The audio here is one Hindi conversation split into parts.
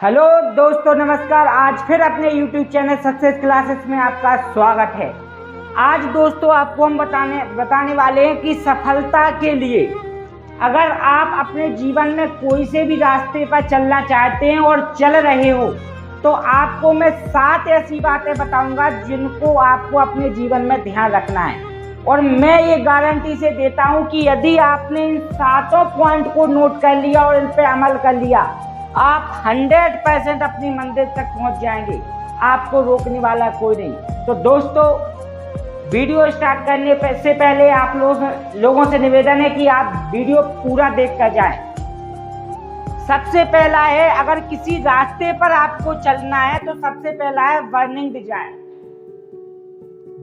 हेलो दोस्तों, नमस्कार। आज फिर अपने YouTube चैनल सक्सेस क्लासेस में आपका स्वागत है। आज दोस्तों आपको हम बताने वाले हैं कि सफलता के लिए अगर आप अपने जीवन में कोई से भी रास्ते पर चलना चाहते हैं और चल रहे हो तो आपको मैं 7 ऐसी बातें बताऊंगा जिनको आपको अपने जीवन में ध्यान रखना है। और मैं ये गारंटी से देता हूं कि यदि आपने इन 7 पॉइंट को नोट कर लिया और इन पर अमल कर लिया, आप 100% अपनी मंजिल तक पहुंच जाएंगे। आपको रोकने वाला कोई नहीं। तो दोस्तों, वीडियो स्टार्ट करने से पहले आप लोगों से निवेदन है कि आप वीडियो पूरा देख कर जाएं। सबसे पहला है, अगर किसी रास्ते पर आपको चलना है तो सबसे पहला है बर्निंग डिजायर।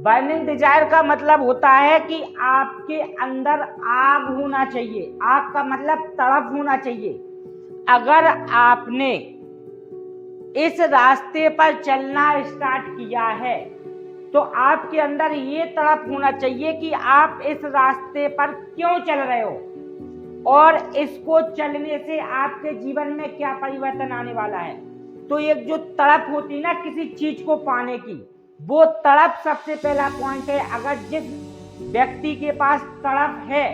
बर्निंग डिजायर का मतलब होता है कि आपके अंदर आग होना चाहिए। आग का मतलब तड़प होना चाहिए। अगर आपने इस रास्ते पर चलना स्टार्ट किया है तो आपके अंदर ये तड़प होना चाहिए कि आप इस रास्ते पर क्यों चल रहे हो और इसको चलने से आपके जीवन में क्या परिवर्तन आने वाला है। तो एक जो तड़प होती है ना किसी चीज को पाने की, वो तड़प सबसे पहला पॉइंट है। अगर जिस व्यक्ति के पास तड़प है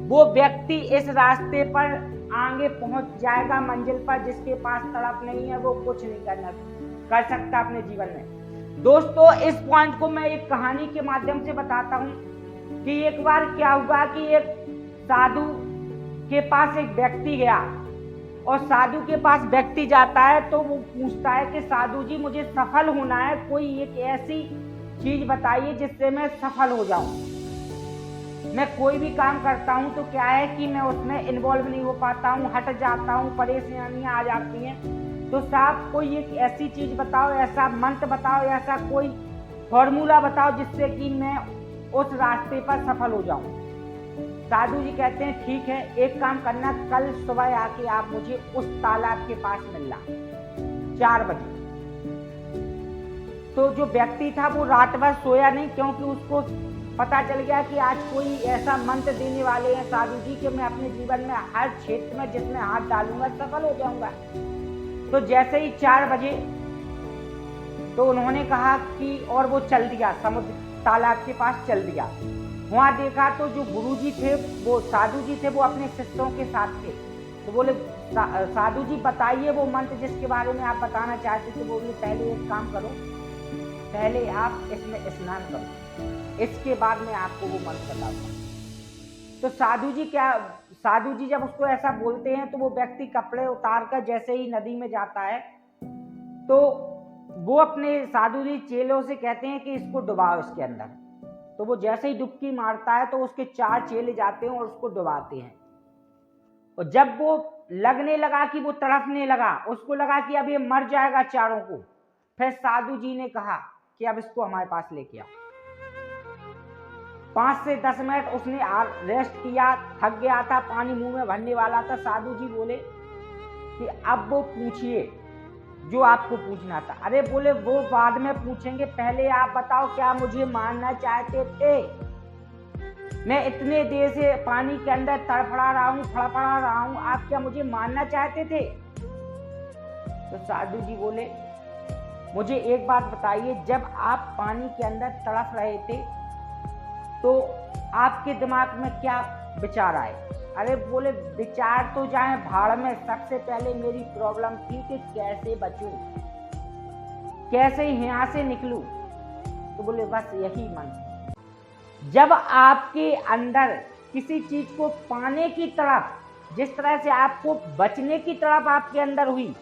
वो व्यक्ति इस रास्ते पर आगे पहुंच जाएगा मंजिल पर। जिसके पास तड़प नहीं है वो कुछ नहीं कर सकता अपने जीवन में। दोस्तों, इस पॉइंट को मैं एक कहानी के माध्यम से बताता हूं कि एक बार क्या हुआ कि एक साधु के पास एक व्यक्ति गया और साधु के पास व्यक्ति जाता है तो वो पूछता है कि साधु जी, मुझे सफल होना है, कोई एक ऐसी चीज बताइए जिससे मैं सफल हो जाऊं। मैं कोई भी काम करता हूं तो क्या है कि मैं उसमें इन्वॉल्व नहीं हो पाता हूं, हट जाता हूं, परेशानियां आ जाती हैं। तो साहब कोई एक ऐसी चीज बताओ, ऐसा मंत्र बताओ, ऐसा कोई फॉर्मूला बताओ जिससे कि मैं उस रास्ते पर सफल हो जाऊं। साधु जी कहते हैं ठीक है, एक काम करना, कल सुबह आके आप मुझे उस तालाब के पास मिलना 4 बजे। तो जो व्यक्ति था वो रात भर सोया नहीं, क्योंकि उसको पता चल गया कि आज कोई ऐसा मंत्र देने वाले हैं साधु जी कि मैं अपने जीवन में हर क्षेत्र में जिसमें हाथ डालूंगा सफल हो जाऊंगा। तो जैसे ही 4 बजे तो उन्होंने कहा कि, और वो चल दिया, समुद्र तालाब के पास चल दिया। वहां देखा तो जो गुरुजी थे, वो साधु जी थे, वो अपने शिष्यों के साथ थे। तो बोले साधु जी बताइए वो मंत्र जिसके बारे में आप बताना चाहते थे। बोले पहले एक काम करो, पहले आप इसमें स्नान करो, इसके बाद में आपको वो मंत्र बताऊंगा। तो साधु जी जब उसको ऐसा बोलते हैं तो वो व्यक्ति कपड़े उतार कर जैसे ही नदी में जाता है तो वो अपने साधु जी चेलों से कहते हैं कि इसको डुबाओ इसके अंदर। तो वो जैसे ही डुबकी मारता है तो उसके 4 चेले जाते हैं और उसको डुबाते हैं। और जब वो लगने लगा कि वो तड़पने लगा, उसको लगा कि अब ये मर जाएगा चारों को, फिर साधु जी ने कहा कि अब इसको हमारे पास लेके आओ। 5 से 10 मिनट उसने रेस्ट किया, थक गया था, पानी मुंह में भरने वाला था। साधु जी बोले कि अब वो पूछिए जो आपको पूछना था। अरे बोले वो बाद में पूछेंगे, पहले आप बताओ क्या मुझे मारना चाहते थे। मैं इतने देर से पानी के अंदर फड़फड़ा रहा हूं, आप क्या मुझे मारना चाहते थे। तो साधु जी बोले मुझे एक बात बताइए, जब आप पानी के अंदर तड़प रहे थे तो आपके दिमाग में क्या विचार आए। अरे बोले विचार तो जाए भाड़ में, सबसे पहले मेरी प्रॉब्लम थी कि कैसे बचूं, कैसे यहाँ से निकलूं। तो बोले बस यही मन। जब आपके अंदर किसी चीज को पाने की तड़प, जिस तरह से आपको बचने की तड़प आपके अंदर हुई,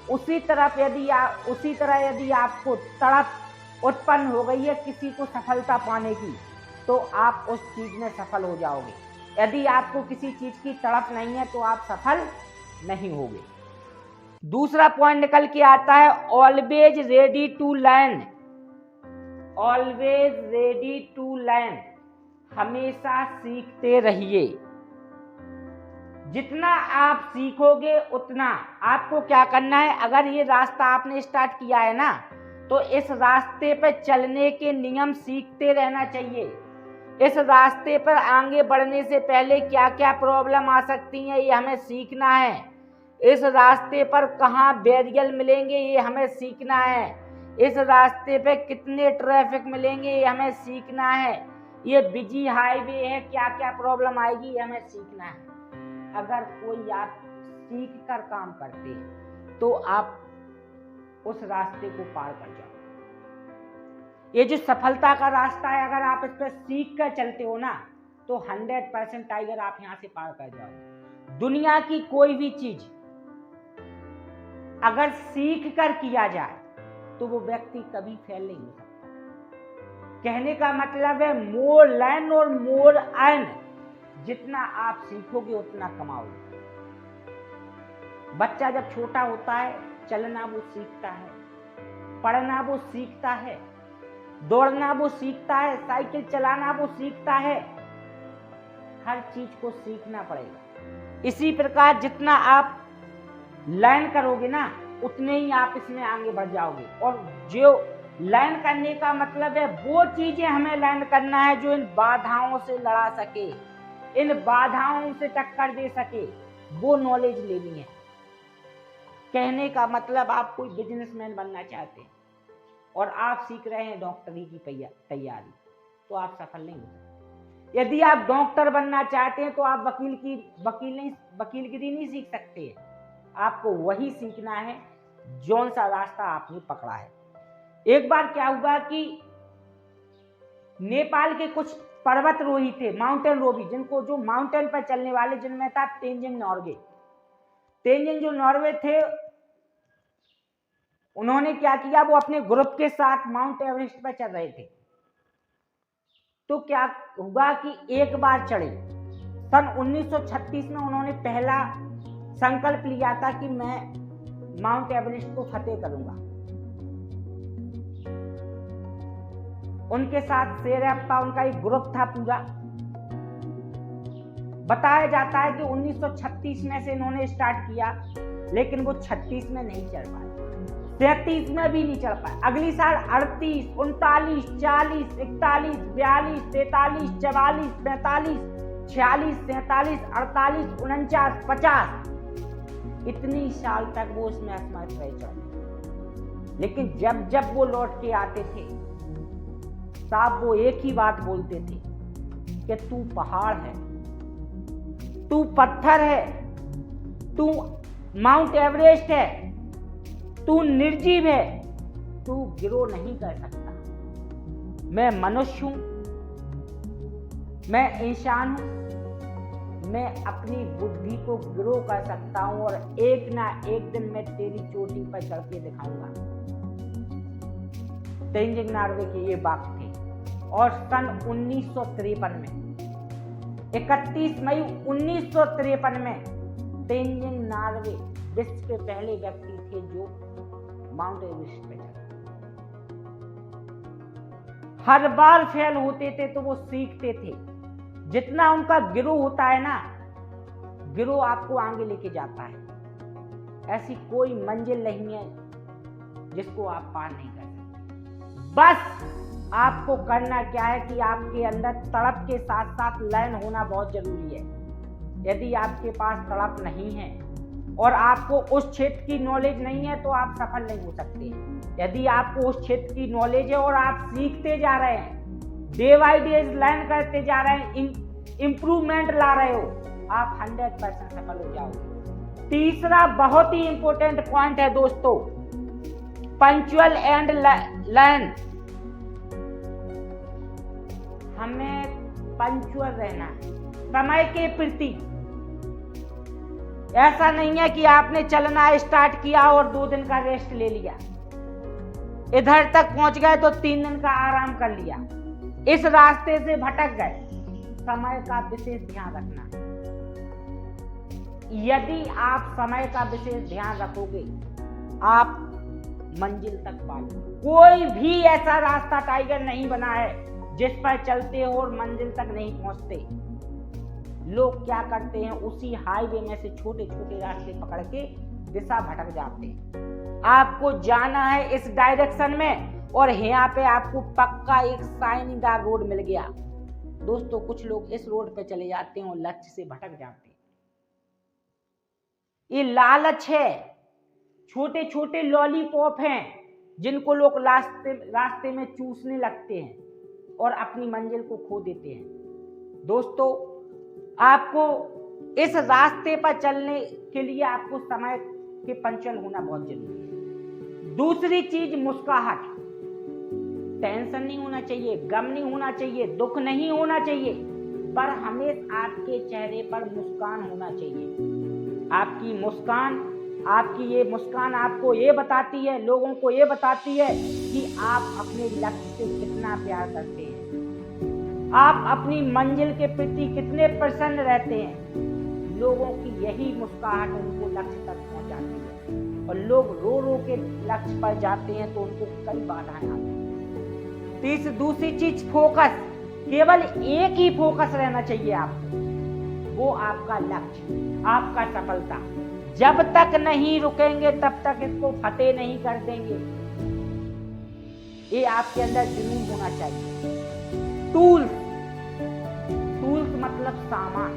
उसी तरह यदि आपको तड़प उत्पन्न हो गई है किसी को सफलता पाने की, तो आप उस चीज में सफल हो जाओगे। यदि आपको किसी चीज की तड़प नहीं है तो आप सफल नहीं होगे। दूसरा पॉइंट निकल के आता है, always ready to learn. Always ready to learn, हमेशा सीखते रहिए। जितना आप सीखोगे उतना आपको क्या करना है, अगर ये रास्ता आपने स्टार्ट किया है ना तो इस रास्ते पर चलने के नियम सीखते रहना चाहिए। इस रास्ते पर आगे बढ़ने से पहले क्या क्या प्रॉब्लम आ सकती हैं ये हमें सीखना है। इस रास्ते पर कहाँ बैरियर मिलेंगे ये हमें सीखना है, इस रास्ते पे कितने ट्रैफिक मिलेंगे ये हमें सीखना है, ये बिजी हाईवे है क्या क्या प्रॉब्लम आएगी ये हमें सीखना है। अगर कोई आप सीख कर काम करते हैं तो आप उस रास्ते को पार कर जाओ। ये जो सफलता का रास्ता है, अगर आप इस पर सीख कर चलते हो ना तो 100% टाइगर आप यहां से पार कर जाओ। दुनिया की कोई भी चीज अगर सीख कर किया जाए तो वो व्यक्ति कभी फेल नहीं हो सकता। कहने का मतलब है मोर लर्न और मोर अर्न, जितना आप सीखोगे उतना कमाओगे। बच्चा जब छोटा होता है चलना वो सीखता है, पढ़ना वो सीखता है, दौड़ना वो सीखता है, साइकिल चलाना वो सीखता है, हर चीज को सीखना पड़ेगा। इसी प्रकार जितना आप लर्न करोगे ना उतने ही आप इसमें आगे बढ़ जाओगे। और जो लर्न करने का मतलब है वो चीजें हमें लर्न करना है जो इन बाधाओं से लड़ा सके, इन बाधाओं से टक्कर दे सके, वो नॉलेज लेनी है। कहने का मतलब आप कोई बिजनेसमैन बनना चाहते हैं और आप सीख रहे हैं डॉक्टरी की तैयारी तो आप सफल नहीं हो सकते। यदि आप डॉक्टर बनना चाहते हैं तो आप वकीलगिरी नहीं सीख सकते। आपको वही सीखना है जौन सा रास्ता आपने पकड़ा है। एक बार क्या हुआ कि नेपाल के कुछ पर्वतरोही थे, माउंटेन रोवी, जिनको जो माउंटेन पर चलने वाले, जिनमें था तेंजिंग नॉर्गे। तेंजिंग जो नॉर्वे थे उन्होंने क्या किया, वो अपने ग्रुप के साथ माउंट एवरेस्ट पर चल रहे थे। तो क्या हुआ कि एक बार चढ़े, सन 1936 में उन्होंने पहला संकल्प लिया था कि मैं माउंट एवरेस्ट को फतेह करूंगा। उनके साथ शेरप्पा, उनका एक ग्रुप था पूरा। बताया जाता है कि 1936 में से इन्होंने स्टार्ट किया, लेकिन वो 36 में नहीं चढ़ पाए, 33 में भी नहीं चढ़ पाए। अगली साल 38, 39, 40, 41, 42, 43, 44, 45, 46, 47, 48, 49, 50, इतनी साल तक वो उसमें असमर्थ रहे चढ़े। लेकिन जब जब वो लौट के आते थे साहब वो एक ही बात बोलते थे कि तू पहाड़ है, तू पत्थर है, तू माउंट एवरेस्ट है, तू निर्जीव है, तू गिरो नहीं कर सकता। मैं मनुष्य हूं, मैं इंसान हूं, मैं अपनी बुद्धि को गिरो कर सकता हूं और एक ना एक दिन मैं तेरी चोटी पर चढ़ के दिखाऊंगा। तेंजिंग नॉर्वे के ये बात थे। और सन 1953 में 31 मई 1953 में तेंजिंग नॉर्वे विश्व के पहले व्यक्ति थे जो माउंट एवरेस्ट पे चढ़े। हर बार फेल होते थे तो वो सीखते थे। जितना उनका गिरोह होता है ना, गिरोह आपको आगे लेके जाता है। ऐसी कोई मंजिल नहीं है जिसको आप पार नहीं कर सकते। बस आपको करना क्या है कि आपके अंदर तड़प के साथ साथ लर्न होना बहुत जरूरी है। यदि आपके पास तड़प नहीं है और आपको उस क्षेत्र की नॉलेज नहीं है तो आप सफल नहीं हो सकते। यदि आपको उस क्षेत्र की नॉलेज है और आप सीखते जा रहे हैं, डे बाय डे लर्न करते जा रहे हैं, इंप्रूवमेंट ला रहे हो, आप 100% सफल हो जाओगे। तीसरा बहुत ही इंपॉर्टेंट पॉइंट है दोस्तों, पंक्चुअल एंड लर्न। हमें पंक्चुअल रहना है समय के प्रति। ऐसा नहीं है कि आपने चलना स्टार्ट किया और 2 दिन का रेस्ट ले लिया, इधर तक पहुंच गए तो 3 दिन का आराम कर लिया, इस रास्ते से भटक गए। समय का विशेष ध्यान रखना। यदि आप समय का विशेष ध्यान रखोगे आप मंजिल तक पाओगे। कोई भी ऐसा रास्ता टाइगर नहीं बना है जिस पर चलते हो और मंजिल तक नहीं पहुंचते। लोग क्या करते हैं, उसी हाईवे में से छोटे छोटे रास्ते पकड़ के दिशा भटक जाते हैं। आपको जाना है इस डायरेक्शन में और यहाँ पे आपको पक्का एक शाइनीदार रोड मिल गया। दोस्तों कुछ लोग इस रोड पे चले जाते हैं और लक्ष्य से भटक जाते हैं। ये लालच है, छोटे छोटे लॉलीपॉप हैं जिनको लोग रास्ते में चूसने लगते हैं और अपनी मंजिल को खो देते हैं। दोस्तों, आपको इस रास्ते पर चलने के लिए आपको समय के पंचुअल होना बहुत जरूरी है। दूसरी चीज, मुस्कुराहट। टेंशन नहीं होना चाहिए, गम नहीं होना चाहिए, दुख नहीं होना चाहिए, पर हमेशा आपके चेहरे पर मुस्कान होना चाहिए। आपकी मुस्कान आपको ये बताती है, लोगों को ये बताती है कि आप अपने लक्ष्य से कितना प्यार करते हैं, आप अपनी मंजिल के प्रति कितने प्रसन्न रहते हैं। लोगों की यही मुस्कुराहट उनको लक्ष्य तक पहुंचाती है, और लोग रो रो के लक्ष्य पर जाते हैं तो उनको कई बाधाएं आती हैं। दूसरी चीज, फोकस। केवल एक ही फोकस रहना चाहिए आपको, वो आपका लक्ष्य, आपका सफलता। जब तक नहीं रुकेंगे तब तक इसको फतेह नहीं कर देंगे। ये आपके अंदर जुनून होना चाहिए। टूल्स मतलब सामान।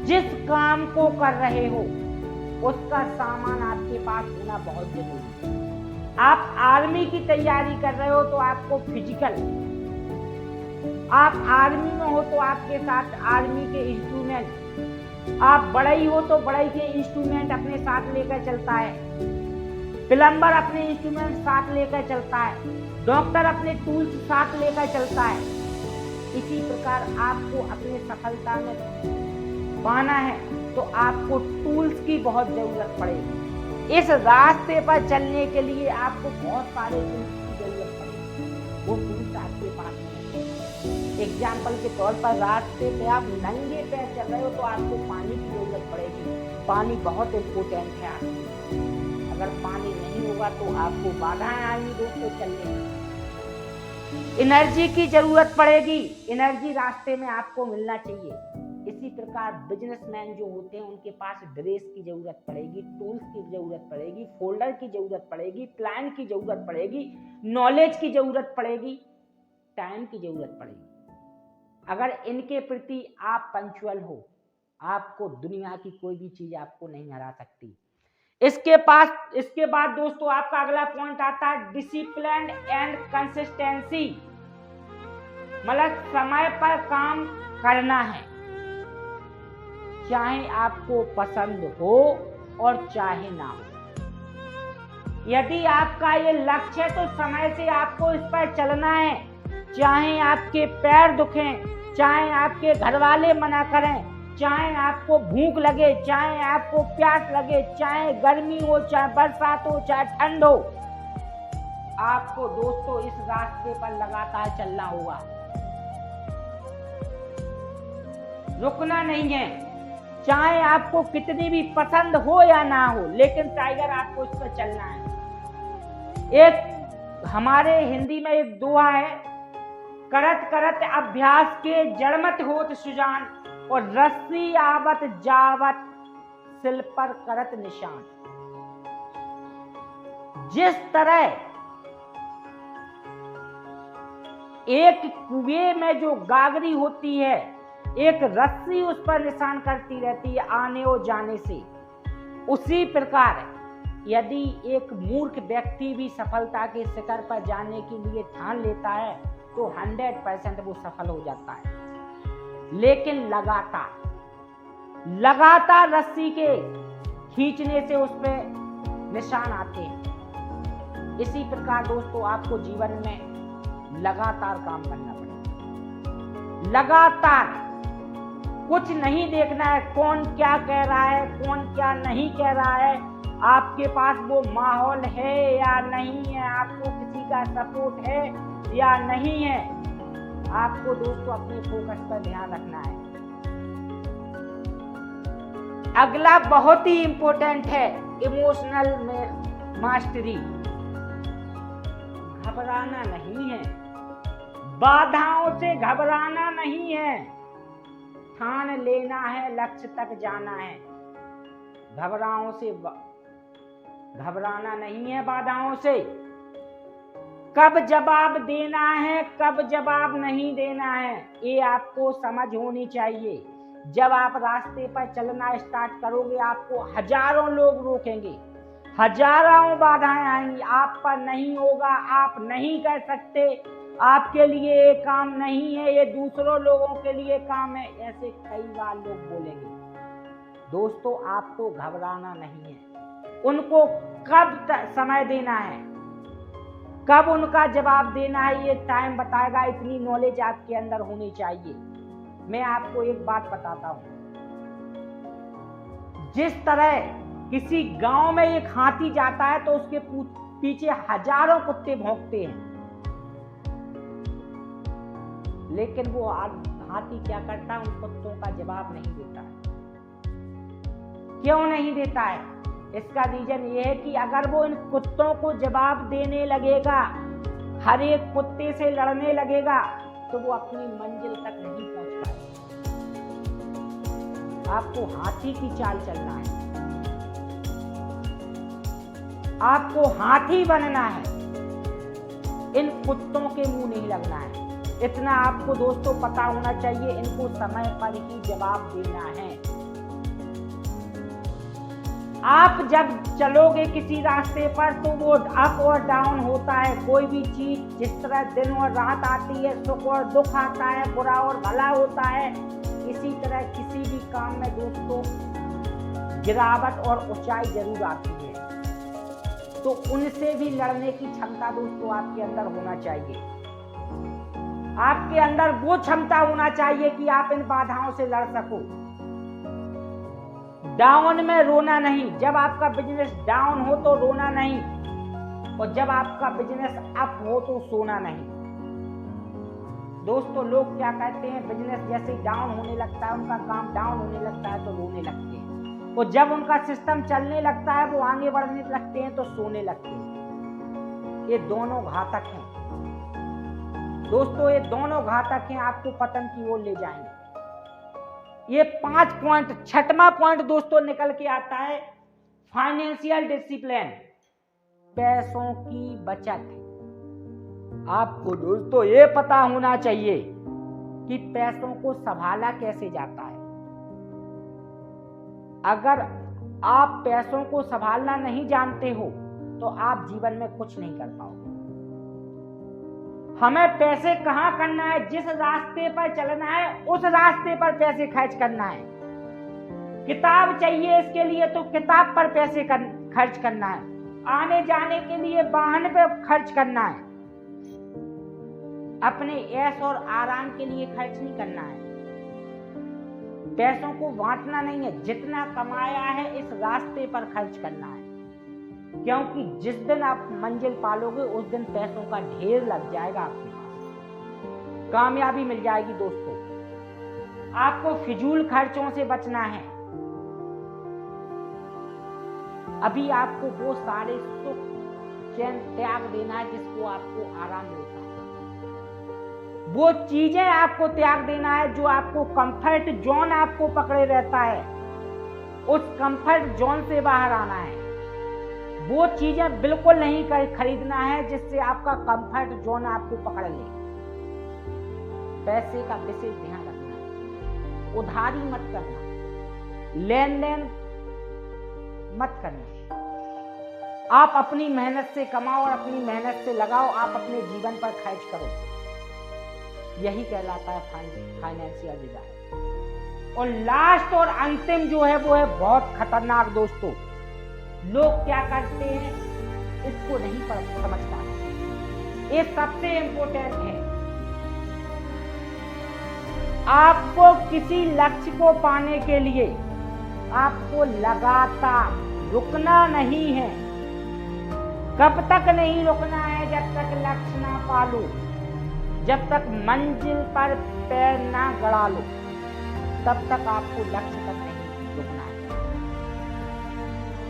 जिस काम को कर रहे हो उसका सामान आपके पास होना बहुत जरूरी है। आप आर्मी की तैयारी कर रहे हो तो आपको फिजिकल, आप आर्मी में हो तो आपके साथ आर्मी के इंस्ट्रूमेंट, आप बढ़ई हो तो बढ़ई के इंस्ट्रूमेंट अपने साथ लेकर चलता है, प्लम्बर अपने इंस्ट्रूमेंट साथ लेकर चलता है, डॉक्टर अपने टूल्स साथ लेकर चलता है। इसी प्रकार आपको अपनी सफलता में पाना है तो आपको टूल्स की बहुत जरूरत पड़ेगी। इस रास्ते पर चलने के लिए आपको बहुत सारे टूल्स की जरूरत पड़ेगी, वो टूल्स आपके पास नहीं। एग्जाम्पल के तौर पर रास्ते पे आप नंगे पैर चल रहे हो तो आपको पानी की जरूरत पड़ेगी। पानी बहुत इम्पोर्टेंट है आपके। अगर पानी नहीं होगा तो आपको बाधाएं आएंगी दोस्तों चलने में। एनर्जी की जरूरत पड़ेगी, एनर्जी रास्ते में आपको मिलना चाहिए। इसी प्रकार बिजनेसमैन जो होते हैं उनके पास ड्रेस की जरूरत पड़ेगी, टूल्स की जरूरत पड़ेगी, फोल्डर की जरूरत पड़ेगी, प्लान की जरूरत पड़ेगी, नॉलेज की जरूरत पड़ेगी, टाइम की जरूरत पड़ेगी। अगर इनके प्रति आप पंक्चुअल हो, आपको दुनिया की कोई भी चीज आपको नहीं हरा सकती। इसके बाद दोस्तों आपका अगला पॉइंट आता है डिसिप्लिन एंड कंसिस्टेंसी। मतलब समय पर काम करना है, चाहे आपको पसंद हो और चाहे ना हो। यदि आपका ये लक्ष्य है तो समय से आपको इस पर चलना है, चाहे आपके पैर दुखें, चाहे आपके घर वाले मना करें, चाहे आपको भूख लगे, चाहे आपको प्यास लगे, चाहे गर्मी हो, चाहे बरसात हो, चाहे ठंड हो, आपको दोस्तों इस रास्ते पर लगातार चलना होगा, रुकना नहीं है। चाहे आपको कितनी भी पसंद हो या ना हो, लेकिन टाइगर आपको इस पर चलना है। एक हमारे हिंदी में एक दुआ है, करत करत अभ्यास के जड़मत होत सुजान, और रस्सी आवत जावत सिल पर करत निशान। जिस तरह एक कुएं में जो गागरी होती है, एक रस्सी उस पर निशान करती रहती है आने और जाने से, उसी प्रकार यदि एक मूर्ख व्यक्ति भी सफलता के शिखर पर जाने के लिए ठान लेता है तो 100% वो सफल हो जाता है। लेकिन लगातार रस्सी के खींचने से उस पर निशान आते हैं। इसी प्रकार दोस्तों आपको जीवन में लगातार काम करना पड़ेगा। लगातार कुछ नहीं देखना है कौन क्या कह रहा है, कौन क्या नहीं कह रहा है, आपके पास वो माहौल है या नहीं है, आपको किसी का सपोर्ट है या नहीं है। आपको दोस्तों अपने फोकस पर ध्यान रखना है। अगला बहुत ही इंपॉर्टेंट है इमोशनल में मास्टरी। घबराना नहीं है, बाधाओं से घबराना नहीं है, ठान लेना है, लक्ष्य तक जाना है। घबराओं से घबराना नहीं है, बाधाओं से। कब जवाब देना है, कब जवाब नहीं देना है, ये आपको समझ होनी चाहिए। जब आप रास्ते पर चलना स्टार्ट करोगे आपको हजारों लोग रोकेंगे, हजारों बाधाएं आएंगी, आप पर नहीं होगा, आप नहीं कर सकते, आपके लिए ये काम नहीं है, ये दूसरों लोगों के लिए काम है, ऐसे कई बार लोग बोलेंगे। दोस्तों आपको घबराना नहीं है, उनको कब समय देना है, कब उनका जवाब देना है, ये टाइम बताएगा। इतनी नॉलेज आपके अंदर होनी चाहिए। मैं आपको एक बात बताता हूं, जिस तरह किसी गांव में एक हाथी जाता है तो उसके पीछे हजारों कुत्ते भौंकते हैं, लेकिन वो हाथी क्या करता है, उन कुत्तों का जवाब नहीं देता है। क्यों नहीं देता है? इसका रीजन ये है कि अगर वो इन कुत्तों को जवाब देने लगेगा, हर एक कुत्ते से लड़ने लगेगा, तो वो अपनी मंजिल तक नहीं पहुंच पाएगा। आपको हाथी की चाल चलना है, आपको हाथी बनना है, इन कुत्तों के मुंह नहीं लगना है। इतना आपको दोस्तों पता होना चाहिए, इनको समय पर ही जवाब देना है। आप जब चलोगे किसी रास्ते पर तो वो अप और डाउन होता है। कोई भी चीज जिस तरह दिन और रात आती है, सुख और दुख आता है, बुरा और भला होता है, इसी तरह किसी भी काम में दोस्तों गिरावट और ऊंचाई जरूर आती है। तो उनसे भी लड़ने की क्षमता दोस्तों आपके अंदर होना चाहिए। आपके अंदर वो क्षमता होना चाहिए कि आप इन बाधाओं से लड़ सको। डाउन में रोना नहीं, जब आपका बिजनेस डाउन हो तो रोना नहीं, और जब आपका बिजनेस अप हो तो सोना नहीं। दोस्तों लोग क्या कहते हैं, बिजनेस जैसे ही डाउन होने लगता है, उनका काम डाउन होने लगता है तो रोने लगते हैं, और जब उनका सिस्टम चलने लगता है, वो आगे बढ़ने लगते हैं तो सोने लगते हैं। ये दोनों घातक हैं दोस्तों, ये दोनों घातक हैं, आपको पतन की ओर ले जाएंगे। ये 5 पॉइंट, 6वां पॉइंट दोस्तों निकल के आता है फाइनेंशियल डिसिप्लिन, पैसों की बचत। आपको दोस्तों ये पता होना चाहिए कि पैसों को संभाला कैसे जाता है। अगर आप पैसों को संभालना नहीं जानते हो तो आप जीवन में कुछ नहीं कर पाओगे। हमें पैसे कहाँ करना है, जिस रास्ते पर चलना है उस रास्ते पर पैसे खर्च करना है। किताब चाहिए इसके लिए तो किताब पर पैसे खर्च करना है, आने जाने के लिए वाहन पे खर्च करना है, अपने ऐश और आराम के लिए खर्च नहीं करना है। पैसों को बांटना नहीं है, जितना कमाया है इस रास्ते पर खर्च करना है, क्योंकि जिस दिन आप मंजिल पालोगे उस दिन पैसों का ढेर लग जाएगा, आपके पास कामयाबी मिल जाएगी। दोस्तों आपको फिजूल खर्चों से बचना है। अभी आपको वो सारे सुख चैन त्याग देना है जिसको आपको आराम मिलता है। वो चीजें आपको त्याग देना है जो आपको कंफर्ट जोन आपको पकड़े रहता है, उस कंफर्ट जोन से बाहर आना है। वो चीजें बिल्कुल नहीं खरीदना है जिससे आपका कंफर्ट जोन आपको पकड़ ले। पैसे का विशेष ध्यान रखना है, उधारी मत करना, लेन देन मत करना। आप अपनी मेहनत से कमाओ और अपनी मेहनत से लगाओ, आप अपने जीवन पर खर्च करो। यही कहलाता है फाइनेंशियल डिजाइन। और लास्ट और अंतिम जो है वो है बहुत खतरनाक दोस्तों। लोग क्या करते हैं इसको नहीं समझ पाते। ये सबसे इंपॉर्टेंट है। आपको किसी लक्ष्य को पाने के लिए आपको लगातार रुकना नहीं है। कब तक नहीं रुकना है? जब तक लक्ष्य ना पालो, जब तक मंजिल पर पैर ना गड़ा लो, तब तक आपको लक्ष्य तक नहीं रुकना है।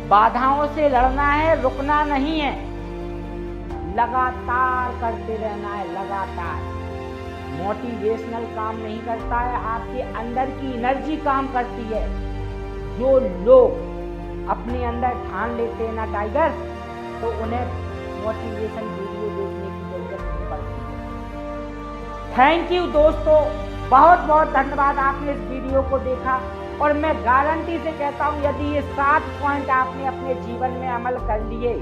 बाधाओं से लड़ना है, रुकना नहीं है, लगातार करते रहना है। लगातार मोटिवेशनल काम नहीं करता है, आपके अंदर की एनर्जी काम करती है। जो लोग अपने अंदर ठान लेते हैं ना टाइगर, तो उन्हें मोटिवेशन वीडियो देखने की जरूरत नहीं पड़ती। थैंक यू दोस्तों, बहुत बहुत धन्यवाद आपने इस वीडियो को देखा। और मैं गारंटी से कहता हूँ यदि ये 7 पॉइंट आपने अपने जीवन में अमल कर लिए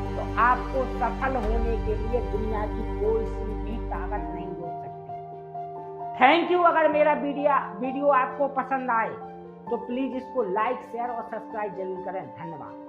तो आपको सफल होने के लिए दुनिया की कोई सी भी ताकत नहीं रोक सकती। Thank you. अगर मेरा वीडियो आपको पसंद आए तो प्लीज इसको लाइक, शेयर और सब्सक्राइब जरूर करें। धन्यवाद।